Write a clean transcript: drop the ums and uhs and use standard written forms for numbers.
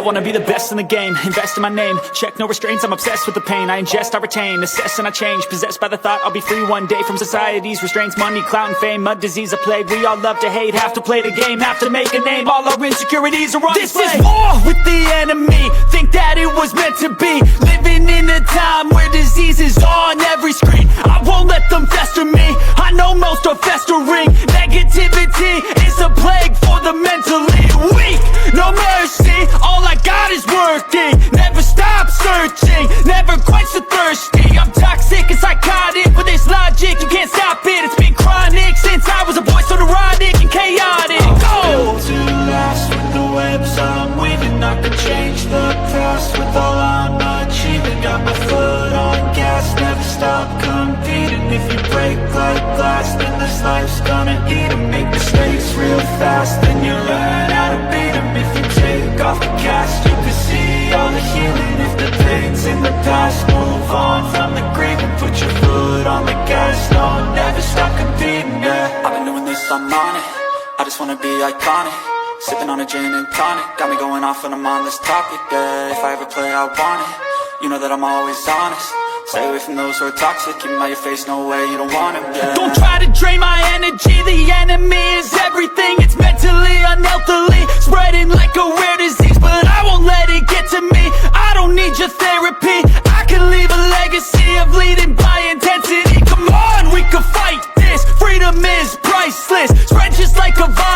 wanna be the best in the game, invest in my name, check no restraints, I'm obsessed with the pain. I ingest, I retain, assess and I change, possessed by the thought I'll be free one day from society's restraints. Money, clout and fame, mud, disease, a plague. We all love to hate, have to play the game, have to make a name. All our insecurities are on display. This is war with the enemy, think that it was meant to be. Living in a time where disease is on every screen. I won't let them fester me, I know most are festering. Negativity is a plague for the mentally weak. No mercy, all I got is working. Never stop searching, never quench the thirsty. I'm toxic and psychotic, with this logic you can't stop it. It's been chronic since I was a boy, so neurotic and chaotic. Built to last with the webs I'm weaving. I could change the past with all I'm achieving. Got my foot on gas, never stop competing. If you break like glass, then this life's gonna eat 'em. Make mistakes real fast, then you learn how to beat 'em. If you take off the cast, you can see all the healing. If the pain's in the past, move on from the grieving. Put your foot on the gas, no, never stop competing, yeah. I've been doing this, I'm on it, I just wanna be iconic. Sipping on a gin and tonic, got me going off when I'm on this topic, yeah. If I ever play, I want it, you know that I'm always honest. Stay away from those who are toxic, keep them out your face, no way, you don't want it, yeah. Don't try to drain my energy, the enemy is everything. It's mentally, unhealthily, spreading like a rare disease. But I won't let it get to me, I don't need your therapy. I can leave a legacy of leading by intensity. Come on, we can fight this, freedom is priceless. Spread just like a virus.